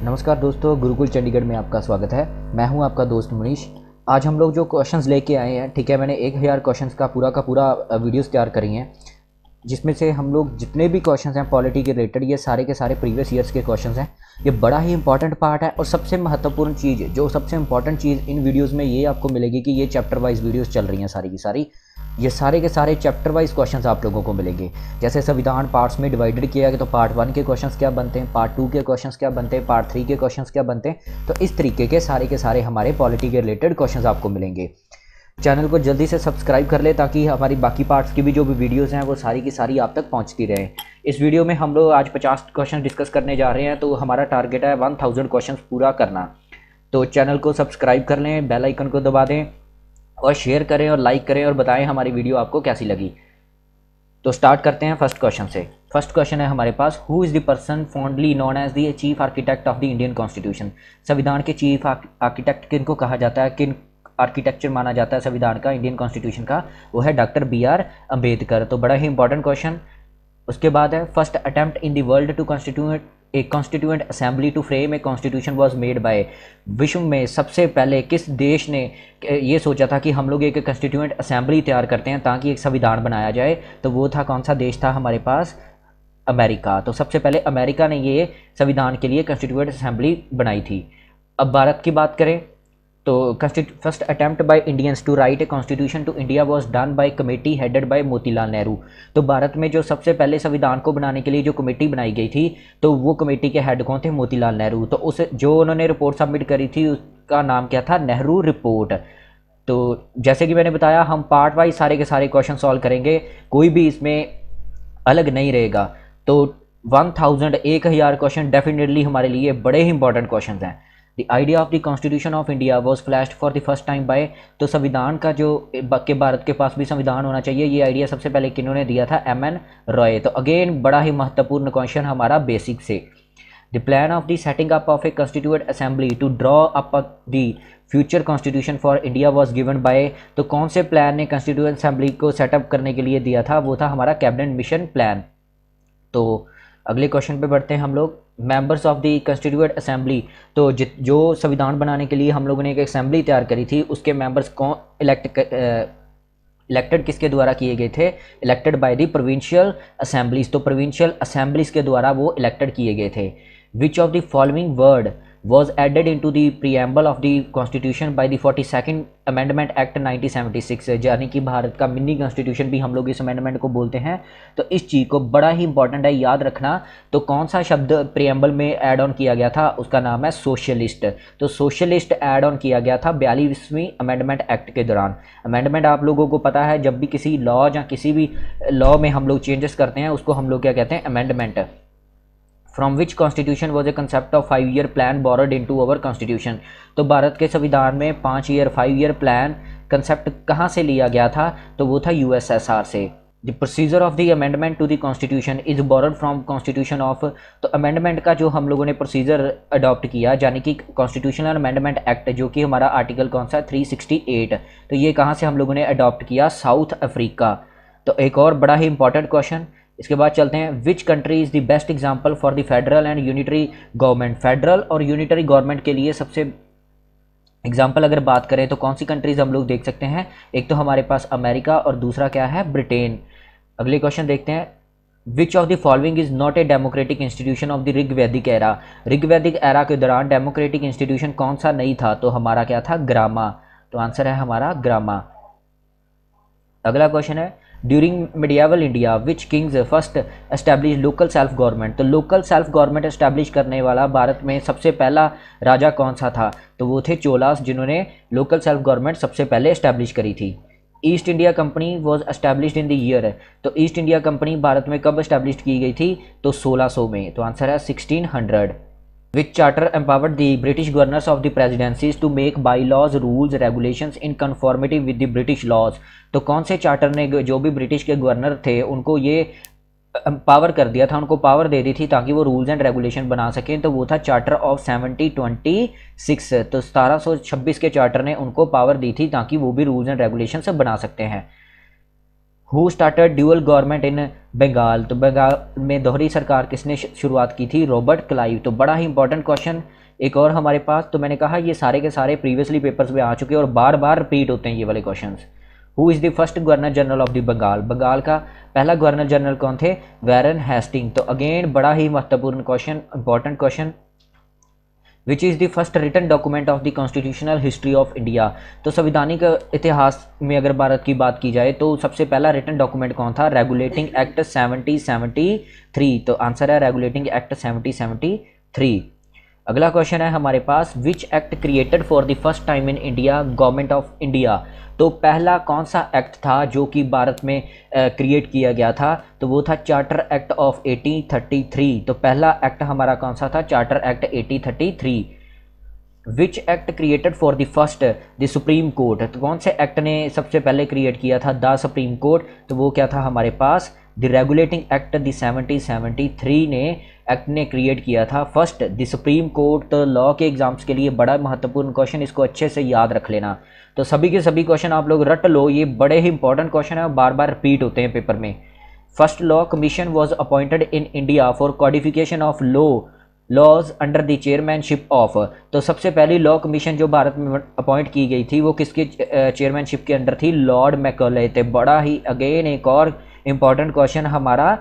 नमस्कार दोस्तों, गुरुकुल चंडीगढ़ में आपका स्वागत है। मैं हूं आपका दोस्त मनीष। आज हम लोग जो क्वेश्चंस लेके आए हैं, ठीक है, मैंने 1000 क्वेश्चंस का पूरा वीडियोस तैयार करी हैं, जिसमें से हम लोग जितने भी क्वेश्चंस हैं पॉलिटी के रिलेटेड, ये सारे के सारे प्रीवियस ईयर्स के क्वेश्चंस हैं। ये बड़ा ही इंपॉर्टेंट पार्ट है और सबसे महत्वपूर्ण चीज़, जो सबसे इंपॉर्टेंट चीज़ इन वीडियोज़ में ये आपको मिलेगी कि ये चैप्टर वाइज वीडियोज़ चल रही हैं सारी की सारी। ये सारे के सारे चैप्टर वाइज क्वेश्चंस आप लोगों को मिलेंगे। जैसे संविधान पार्ट्स में डिवाइडेड किया गया, तो पार्ट 1 के क्वेश्चंस क्या बनते हैं, पार्ट 2 के क्वेश्चंस क्या बनते हैं, पार्ट 3 के क्वेश्चंस क्या बनते हैं। तो इस तरीके के सारे हमारे पॉलिटी के रिलेटेड क्वेश्चंस आपको मिलेंगे। चैनल को जल्दी से सब्सक्राइब कर ले ताकि हमारी बाकी पार्ट्स की भी जो भी वीडियोज़ हैं वो सारी की सारी आप तक पहुँचती रहें। इस वीडियो में हम लोग आज 50 क्वेश्चन डिस्कस करने जा रहे हैं, तो हमारा टारगेट है 1000 क्वेश्चन पूरा करना। तो चैनल को सब्सक्राइब कर लें, बेल आइकन को दबा दें और शेयर करें और लाइक करें और बताएं हमारी वीडियो आपको कैसी लगी। तो स्टार्ट करते हैं फर्स्ट क्वेश्चन से। फर्स्ट क्वेश्चन है हमारे पास, who is the person fondly known as the chief architect of the Indian constitution. संविधान के चीफ आर्किटेक्ट किनको कहा जाता है, किन आर्किटेक्चर माना जाता है संविधान का, इंडियन कॉन्स्टिट्यूशन का? वो है डॉक्टर BR अम्बेडकर। तो बड़ा ही इंपॉर्टेंट क्वेश्चन। उसके बाद है, first attempt in the world to constitute a constituent assembly to frame a constitution was made by. विश्व में सबसे पहले किस देश ने ये सोचा था कि हम लोग एक कॉन्स्टिट्यूएंट असेंबली तैयार करते हैं ताकि एक संविधान बनाया जाए? तो वो था, कौन सा देश था हमारे पास? अमेरिका। तो सबसे पहले अमेरिका ने ये संविधान के लिए कॉन्स्टिट्यूएंट असेंबली बनाई थी। अब भारत की बात करें तो first attempt by Indians to write a constitution to India was done by committee headed by Motilal Nehru. तो भारत में जो सबसे पहले संविधान को बनाने के लिए जो कमेटी बनाई गई थी, तो वो कमेटी के हेड कौन थे? मोतीलाल नेहरू। तो उस जो उन्होंने रिपोर्ट सबमिट करी थी उसका नाम क्या था? नेहरू रिपोर्ट। तो जैसे कि मैंने बताया, हम पार्ट वाइज सारे के सारे क्वेश्चन सॉल्व करेंगे, कोई भी इसमें अलग नहीं रहेगा। तो 1000 क्वेश्चन डेफिनेटली हमारे लिए बड़े ही इंपॉर्टेंट क्वेश्चन हैं। The idea of the Constitution of India was flashed for the first time by, तो संविधान का जो के भारत के पास भी संविधान होना चाहिए, ये आइडिया सबसे पहले किन्होंने दिया था? MN रॉय। तो अगेन बड़ा ही महत्वपूर्ण क्वेश्चन हमारा बेसिक से। The plan of the setting up of a constituent assembly to draw up the future constitution for India was given by, तो कौन से प्लान ने constituent assembly को सेटअप करने के लिए दिया था? वो था हमारा कैबिनेट मिशन प्लान। तो अगले क्वेश्चन पे बढ़ते हैं हम लोग। Members of the constituent assembly, तो जो संविधान बनाने के लिए हम लोगों ने एक असेंबली तैयार करी थी, उसके मेंबर्स कौन इलेक्टेड किसके द्वारा किए गए थे? Elected by the provincial assemblies. तो प्रोविंशियल असेंबलीज के द्वारा वो इलेक्टेड किए गए थे। विच of the following word was added into the preamble of the constitution by the 42nd amendment act 1976, यानी कि भारत का मिनी कॉन्स्टिट्यूशन भी हम लोग इस अमेंडमेंट को बोलते हैं। तो इस चीज़ को बड़ा ही इंपॉर्टेंट है याद रखना। तो कौन सा शब्द प्रियम्बल में ऐड ऑन किया गया था? उसका नाम है सोशलिस्ट। तो सोशलिस्ट ऐड ऑन किया गया था 42वीं अमेंडमेंट एक्ट के दौरान। अमेंडमेंट आप लोगों को पता है, जब भी किसी लॉ या किसी भी लॉ में हम लोग चेंजेस करते हैं उसको हम लोग क्या कहते हैं? Amendment. From which constitution was a concept of 5 year plan borrowed into our constitution. तो भारत के संविधान में 5 ईयर प्लान कंसेप्ट कहाँ से लिया गया था? तो वो था USSR से। The procedure of the amendment to the constitution is borrowed from constitution of, तो अमेंडमेंट का जो हम लोगों ने प्रोसीजर अडॉप्ट किया, यानी कि कॉन्स्टिट्यूशनल अमेंडमेंट एक्ट, जो कि हमारा आर्टिकल कौन सा है? 368। तो ये कहाँ से हम लोगों ने अडॉप्ट किया? South Africa. तो एक और बड़ा ही इंपॉर्टेंट क्वेश्चन। इसके बाद चलते हैं, which country is the best example for the federal and unitary government. Federal और यूनिटरी गवर्नमेंट के लिए सबसे एग्जाम्पल अगर बात करें तो कौन सी कंट्रीज हम लोग देख सकते हैं? एक तो हमारे पास अमेरिका और दूसरा क्या है? ब्रिटेन। अगले क्वेश्चन देखते हैं, which of the following is not a democratic institution of the Rigvedic era. Rigvedic era के दौरान डेमोक्रेटिक इंस्टीट्यूशन कौन सा नहीं था? तो हमारा क्या था? ग्रामा। तो आंसर है हमारा ग्रामा। अगला क्वेश्चन है, during medieval India which kings first establish local self government. तो लोकल सेल्फ गवर्नमेंट एस्टैब्लिश करने वाला भारत में सबसे पहला राजा कौन सा था? तो वो थे चोलास, जिन्होंने लोकल सेल्फ गवर्नमेंट सबसे पहले एस्टैब्लिश करी थी। East India company was established in the year, तो ईस्ट इंडिया कंपनी भारत में कब एस्टैब्लिश की गई थी? तो 1600 में। तो आंसर है 1600। Which charter empowered the British governors of the presidencies to make bylaws, rules, regulations in conformity with the British laws। तो कौन से चार्टर ने जो भी ब्रिटिश के गवर्नर थे उनको ये पावर कर दिया था, उनको पावर दे दी थी ताकि वो रूल्स एंड रेगुलेशन बना सकें? तो वो था चार्टर ऑफ 1726। तो 1726 के चार्टर ने उनको पावर दी थी ताकि वो भी रूल्स एंड रेगुलेशन बना सकते हैं। Who started dual government in Bengal, तो बंगाल में दोहरी सरकार किसने शुरुआत की थी? Robert Clive. तो बड़ा ही इंपॉर्टेंट क्वेश्चन एक और हमारे पास, तो मैंने कहा ये सारे के सारे प्रीवियसली पेपर्स में आ चुके हैं और बार बार रिपीट होते हैं ये वाले questions. Who is the first governor general of the Bengal, Bengal का पहला गवर्नर जनरल कौन थे? Warren Hasting. तो अगेन बड़ा ही महत्वपूर्ण question, important question. Which is the first written document of the constitutional history of India, तो संवैधानिक इतिहास में अगर भारत की बात की जाए तो सबसे पहला रिटन डॉक्यूमेंट कौन था? Regulating act 1773। तो आंसर है रेगुलेटिंग एक्ट 1773। अगला क्वेश्चन है हमारे पास, which act created for the first time in India government of India, तो पहला कौन सा एक्ट था जो कि भारत में क्रिएट किया गया था? तो वो था चार्टर एक्ट ऑफ 1833। तो पहला एक्ट हमारा कौन सा था? Charter act 1833। Which act created for the first the supreme court, तो कौन से एक्ट ने सबसे पहले क्रिएट किया था द सुप्रीम कोर्ट? तो वो क्या था हमारे पास? द रेगुलेटिंग एक्ट द 1773 ने एक्ट ने क्रिएट किया था फर्स्ट द सुप्रीम कोर्ट। तो लॉ के एग्जाम्स के लिए बड़ा महत्वपूर्ण क्वेश्चन, इसको अच्छे से याद रख लेना। तो सभी के सभी क्वेश्चन आप लोग रट लो, ये बड़े ही इंपॉर्टेंट क्वेश्चन है, बार बार रिपीट होते हैं पेपर में। First law commission was appointed in India for codification of laws under the chairmanship of, तो सबसे पहली लॉ कमीशन जो भारत में अपॉइंट की गई थी वो किसके चेयरमैनशिप के अंडर थी? लॉर्ड मैकॉले थे। बड़ा ही अगेन एक और इंपॉर्टेंट क्वेश्चन हमारा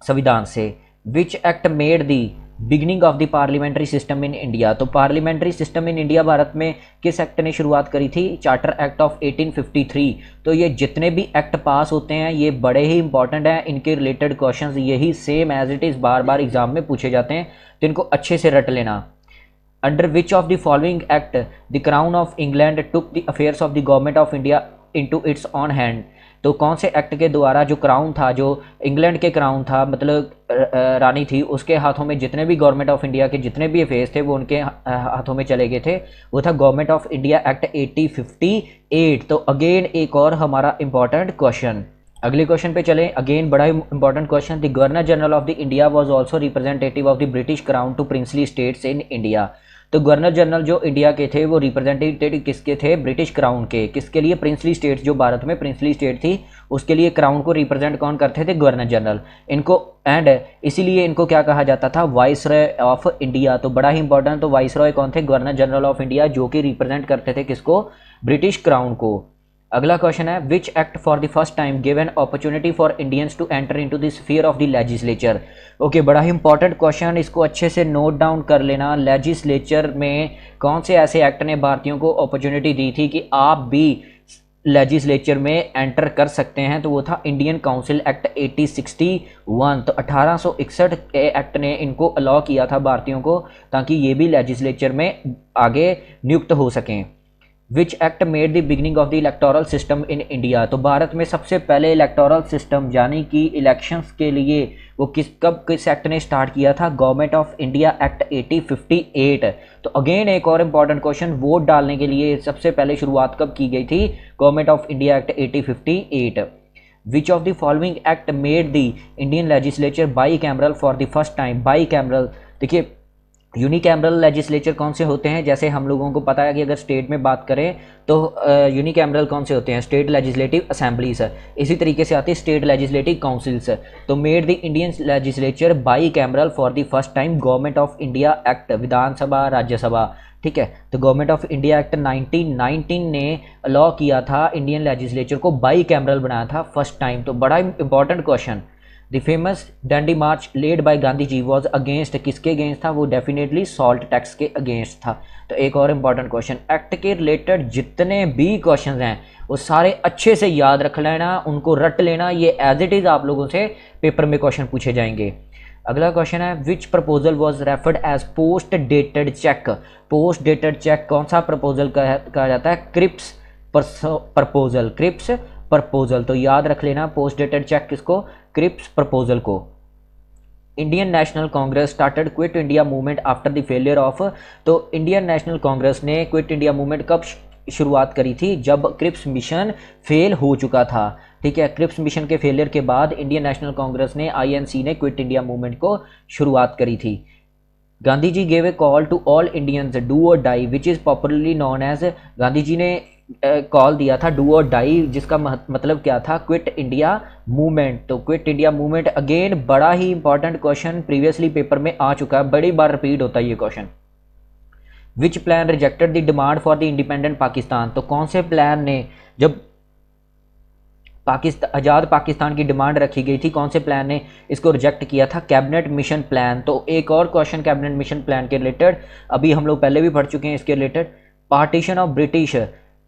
संविधान से। Which act made the beginning of the parliamentary system in India, तो parliamentary system in India Bharat में किस एक्ट ने शुरुआत करी थी? Charter act of 1853। तो ये जितने भी एक्ट पास होते हैं ये बड़े ही इंपॉर्टेंट हैं, इनके रिलेटेड क्वेश्चंस यही सेम एज इट इज़ बार बार एग्जाम में पूछे जाते हैं, तो इनको अच्छे से रट लेना। Under which of the following act the crown of England took the affairs of the government of India into its on hand, तो कौन से एक्ट के द्वारा जो क्राउन था, जो इंग्लैंड के क्राउन था मतलब रानी थी, उसके हाथों में जितने भी गवर्नमेंट ऑफ इंडिया के जितने भी अफेयर्स थे वो उनके हाथों में चले गए थे? वो था गवर्नमेंट ऑफ इंडिया एक्ट 1858। तो अगेन एक और हमारा इंपॉर्टेंट क्वेश्चन। अगले क्वेश्चन पे चलें। अगेन बड़ा important question, the governor general of the India was also representative of the British crown to princely states in India, तो गवर्नर जनरल जो इंडिया के थे वो रिप्रेजेंटेटिव किसके थे? ब्रिटिश क्राउन के। किसके लिए? प्रिंसली स्टेट्स, जो भारत में प्रिंसली स्टेट थी उसके लिए क्राउन को रिप्रेजेंट कौन करते थे? Governor general. इनको एंड इसीलिए इनको क्या कहा जाता था? Viceroy of India. तो बड़ा ही इंपॉर्टेंट, तो वाइसरॉय कौन थे? गवर्नर जनरल ऑफ इंडिया, जो कि रिप्रेजेंट करते थे किसको? ब्रिटिश क्राउन को। अगला क्वेश्चन है, which act for the first time give an opportunity for Indians to enter into the sphere of the legislature. Okay, बड़ा ही इंपॉर्टेंट क्वेश्चन, इसको अच्छे से नोट डाउन कर लेना। लेजिस्लेचर में कौन से ऐसे एक्ट ने भारतीयों को अपॉर्चुनिटी दी थी कि आप भी लेजिस्लेचर में एंटर कर सकते हैं? तो वो था इंडियन काउंसिल एक्ट 1861। तो 1861 के एक्ट ने इनको अलाउ किया था भारतीयों को, ताकि ये भी लेजिस्लेचर में आगे नियुक्त हो सकें। विच act made the beginning of the electoral system in India, तो भारत में सबसे पहले इलेक्टोरल सिस्टम यानी कि इलेक्शंस के लिए वो किस एक्ट ने स्टार्ट किया था? Government of India act 1858। तो अगेन एक और इंपॉर्टेंट क्वेश्चन, वोट डालने के लिए सबसे पहले शुरुआत कब की गई थी? Government of India act 1858। Which of the following act made the Indian legislature bicameral for the first time? By cameral, देखिए यूनिकैमरल लेजिस्लेचर कौन से होते हैं? जैसे हम लोगों को पता है कि अगर स्टेट में बात करें तो यूनिकैमरल कौन से होते हैं? State legislative assemblies. इसी तरीके से आती है स्टेट लेजिस्लेटिव काउंसिल्स। तो made the Indian legislature bicameral for the first time government of India act, Vidhan Sabha Rajya Sabha, ठीक है। तो गवर्नमेंट ऑफ इंडिया एक्ट 1919 ने अलाउ किया था इंडियन लेजिस्लेचर को, बाई कैमरल बनाया था फर्स्ट टाइम। तो बड़ा important question. The famous Dandi march led by Gandhi ji was against, किसके अगेंस्ट था? वो डेफिनेटली सॉल्ट टैक्स के अगेंस्ट था। तो एक और इंपॉर्टेंट क्वेश्चन, एक्ट के रिलेटेड जितने भी क्वेश्चन हैं वो सारे अच्छे से याद रख लेना, उनको रट लेना, ये एज इट इज़ आप लोगों से पेपर में क्वेश्चन पूछे जाएंगे। अगला क्वेश्चन है, which proposal was referred as post dated cheque. Post dated cheque कौन सा प्रपोजल कहा जाता है? Cripps proposal, Cripps proposal. तो याद रख लेना पोस्ट डेटेड चेक किसको? क्रिप्स प्रपोजल को। Indian National Congress started Quit India Movement after the failure of, तो इंडियन नेशनल कांग्रेस ने क्विट इंडिया मूवमेंट कब शुरुआत करी थी? जब क्रिप्स मिशन फेल हो चुका था, ठीक है। क्रिप्स मिशन के फेलियर के बाद इंडियन नेशनल कांग्रेस ने INC ने क्विट इंडिया मूवमेंट को शुरुआत करी थी। Gandhi ji gave a call to all Indians do or die which is popularly known as, Gandhi ji ने कॉल दिया था डू और डाई, जिसका मतलब क्या था, क्विट इंडिया मूवमेंट। तो क्विट इंडिया मूवमेंट अगेन बड़ा ही इंपॉर्टेंट क्वेश्चन प्रीवियसली पेपर में आ चुका है, बड़ी बार रिपीट होता है ये question. Which plan rejected the demand for the independent Pakistan, तो कौन से प्लान ने, जब आज़ाद पाकिस्तान की डिमांड रखी गई थी, कौन से प्लान ने इसको रिजेक्ट किया था, कैबिनेट मिशन प्लान। तो एक और क्वेश्चन कैबिनेट मिशन प्लान के रिलेटेड, अभी हम लोग पहले भी पढ़ चुके हैं इसके related. Partition of British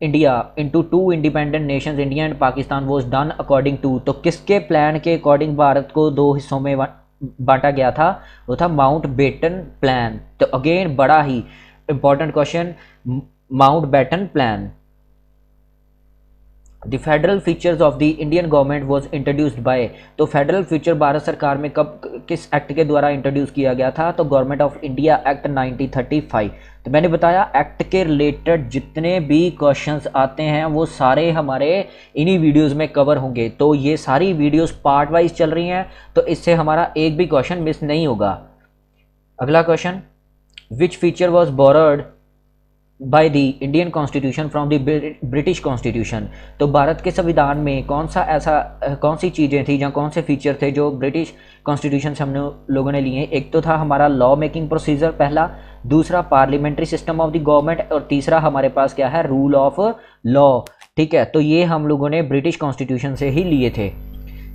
India into two independent nations India and Pakistan was done according to, तो किसके प्लान के अकॉर्डिंग भारत को दो हिस्सों में बांटा गया था, वो था माउंट बेटन प्लान। तो अगेन बड़ा ही important question, Mountbatten plan. The federal features of the Indian government was introduced by, तो फेडरल फीचर भारत सरकार में कब किस एक्ट के द्वारा इंट्रोड्यूस किया गया था, तो गवर्नमेंट ऑफ इंडिया एक्ट 1935। तो मैंने बताया एक्ट के रिलेटेड जितने भी क्वेश्चंस आते हैं वो सारे हमारे इन्हीं वीडियोस में कवर होंगे। तो ये सारी वीडियोस पार्ट वाइज चल रही हैं, तो इससे हमारा एक भी क्वेश्चन मिस नहीं होगा। अगला question, which feature was borrowed by the Indian constitution from the British constitution, तो भारत के संविधान में कौन सी चीज़ें थी या कौन से फीचर थे जो ब्रिटिश कॉन्स्टिट्यूशन से हमने लोगों ने लिए। एक तो था हमारा लॉ मेकिंग प्रोसीजर पहला, दूसरा parliamentary system of the government, और तीसरा हमारे पास क्या है, रूल ऑफ लॉ। ठीक है, तो ये हम लोगों ने ब्रिटिश कॉन्स्टिट्यूशन से ही लिए थे।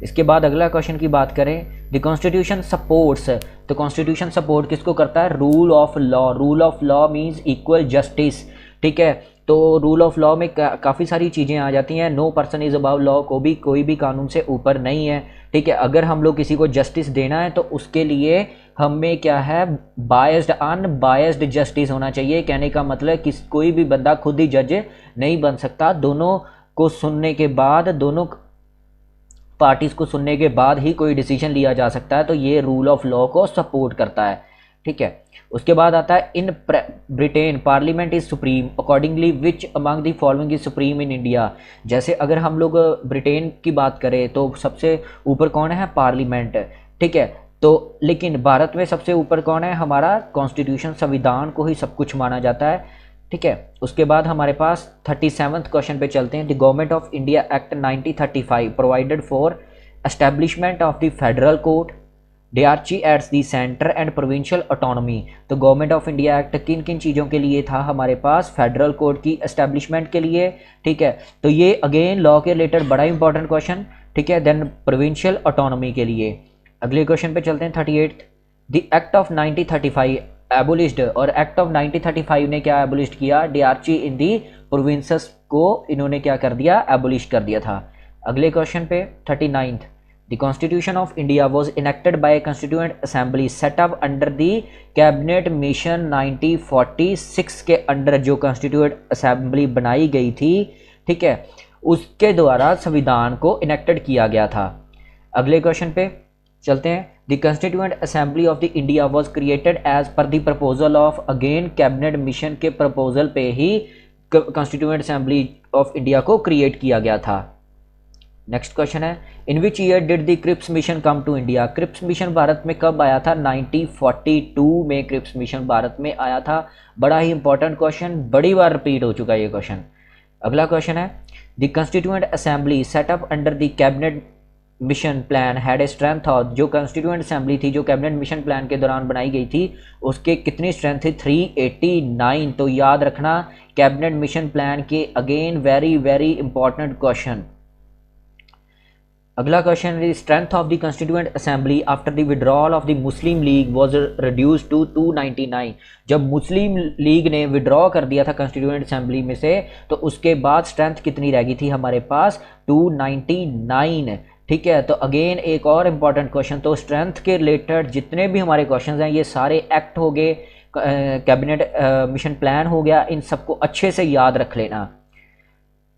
इसके बाद अगला क्वेश्चन की बात करें, द कॉन्स्टिट्यूशन सपोर्ट्स, तो कॉन्स्टिट्यूशन सपोर्ट किसको करता है, rule of law. Rule of law means equal justice. ठीक है, तो रूल ऑफ लॉ में काफ़ी सारी चीज़ें आ जाती हैं, no person is above law, कोई भी कानून से ऊपर नहीं है। ठीक है, अगर हम लोग किसी को जस्टिस देना है तो उसके लिए हमें क्या है, बायस्ड अनबायस्ड जस्टिस होना चाहिए। कहने का मतलब कि कोई भी बंदा खुद ही जज नहीं बन सकता, दोनों को सुनने के बाद, दोनों पार्टीज को सुनने के बाद ही कोई डिसीजन लिया जा सकता है। तो ये रूल ऑफ लॉ को सपोर्ट करता है। ठीक है, उसके बाद आता है, in Britain parliament is supreme accordingly which among the following is supreme in India. जैसे अगर हम लोग ब्रिटेन की बात करें तो सबसे ऊपर कौन है, पार्लियामेंट। ठीक है, तो लेकिन भारत में सबसे ऊपर कौन है, हमारा कॉन्स्टिट्यूशन, संविधान को ही सब कुछ माना जाता है। ठीक है, उसके बाद हमारे पास 37th क्वेश्चन पे चलते हैं। The government of India act 1935 provided for establishment of the federal court, diarchy at the centre and provincial autonomy. तो गवर्नमेंट ऑफ इंडिया एक्ट किन किन चीज़ों के लिए था हमारे पास, फेडरल कोर्ट की एस्टेब्लिशमेंट के लिए। ठीक है, तो ये अगेन लॉ के रिलेटेड बड़ा इंपॉर्टेंट क्वेश्चन। ठीक है, देन प्रोविंशियल ऑटोनॉमी के लिए। अगले क्वेश्चन पे चलते हैं 38th, द एक्ट ऑफ 1935 एबोलिश्ड, और एक्ट ऑफ 1935 ने क्या एबोलिश्ड किया, डीआरसी इन दी प्रोविंसेस को इन्होंने क्या कर दिया, एबोलिश कर दिया था। अगले क्वेश्चन पे 39th, the constitution of India was enacted bye constituent assembly set up under the cabinet mission 1946 के अंडर जो कॉन्स्टिट्यूएंट असेंबली बनाई गई थी, ठीक है, उसके द्वारा संविधान को इनेक्टेड किया गया था। अगले क्वेश्चन पे चलते हैं, the constituent assembly of the India was created as per the proposal of, again cabinet mission के प्रपोजल पे ही कॉन्स्टिट्यूएंट असेंबली ऑफ इंडिया को क्रिएट किया गया था। नेक्स्ट क्वेश्चन है, in which year did the Cripps mission come to India. Cripps mission Bharat में कब आया था, 1942 में क्रिप्स मिशन भारत में आया था। बड़ा ही इंपॉर्टेंट क्वेश्चन, बड़ी बार रिपीट हो चुका है ये क्वेश्चन। अगला क्वेश्चन है, the constituent assembly setup under the cabinet mission plan had a strength of, जो कॉन्स्टिट्यूएंट असेंबली थी जो कैबिनेट मिशन प्लान के दौरान बनाई गई थी उसके कितनी स्ट्रेंथ थी, 389। तो याद रखना कैबिनेट मिशन प्लान के again very very important question. अगला क्वेश्चन है, strength of the constituent assembly after the withdrawal of the Muslim League was reduced to 299। जब मुस्लिम लीग ने विड्रॉ कर दिया था कॉन्स्टिट्यूएंट असेंबली में से तो उसके बाद स्ट्रेंथ कितनी रह गई थी हमारे पास, 299। ठीक है, तो अगेन एक और इम्पॉर्टेंट क्वेश्चन, तो स्ट्रेंथ के रिलेटेड जितने भी हमारे क्वेश्चंस हैं ये सारे एक्ट हो गए, कैबिनेट मिशन प्लान हो गया, इन सबको अच्छे से याद रख लेना।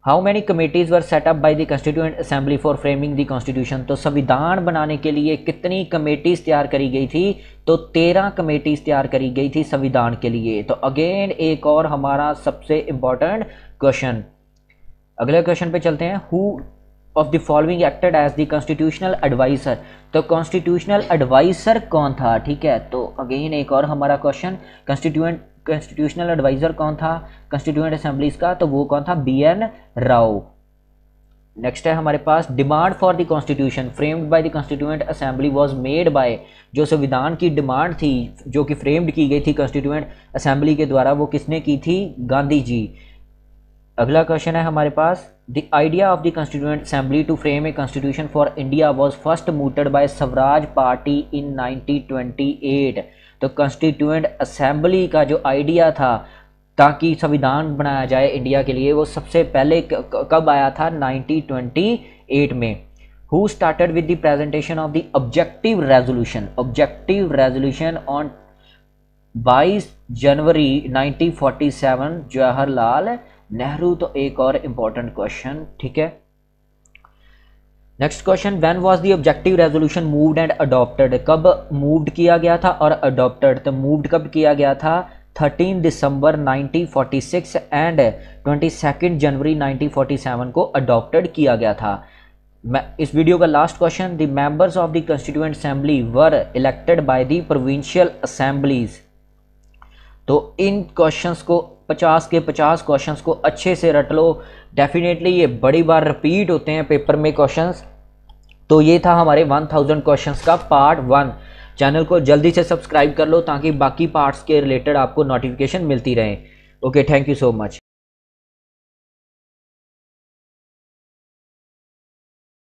How many committees were set up bye the constituent assembly for framing the constitution. तो संविधान बनाने के लिए कितनी कमेटीज़ तैयार करी गई थी, तो 13 कमेटीज़ तैयार करी गई थी संविधान के लिए। तो अगेन एक और हमारा सबसे इम्पॉर्टेंट क्वेश्चन। अगले क्वेश्चन पे चलते हैं, who of the following acted as the constitutional adviser. तो कॉन्स्टिट्यूशनल एडवाइजर कौन था, ठीक है, तो अगेन एक और हमारा क्वेश्चन, कॉन्स्टिट्यूशनल एडवाइज़र कौन था कॉन्स्टिट्यूएंट असेंबलीज का, तो वो कौन था, BN राव। नेक्स्ट है हमारे पास, demand for the constitution framed by the constituent assembly was made by, जो संविधान की डिमांड थी जो कि फ्रेम्ड की गई थी कॉन्स्टिट्यूएंट असेंबली के द्वारा, वो किसने की थी, गांधी जी। अगला क्वेश्चन है हमारे पास, the idea of the constituent assembly to frame a constitution for India was first mooted by Swaraj party in 1928। तो कॉन्स्टिट्यूएंट असेंबली का जो आइडिया था ताकि संविधान बनाया जाए इंडिया के लिए, वो सबसे पहले कब आया था, 1928 में। Who started with the presentation of the objective resolution on 22 जनवरी 1947, जवाहरलाल नेहरू। तो एक और इंपॉर्टेंट क्वेश्चन, ठीक है। Next question, when was the objective resolution moved and adopted, कब मूव्ड किया गया था और अडॉप्टेड, तो मूव्ड कब किया गया था, 13 दिसंबर 1946 एंड 22 जनवरी 1947 को अडॉप्टेड किया गया था। इस वीडियो का last question, the members of the constituent assembly were elected by the provincial assemblies. तो इन क्वेश्चंस को 50 के 50 क्वेश्चंस को अच्छे से रट लो, डेफिनेटली ये बड़ी बार रिपीट होते हैं पेपर में क्वेश्चंस। तो ये था हमारे 1000 क्वेश्चंस का पार्ट 1। चैनल को जल्दी से सब्सक्राइब कर लो ताकि बाकी पार्ट्स के रिलेटेड आपको नोटिफिकेशन मिलती रहे। Okay, thank you so much.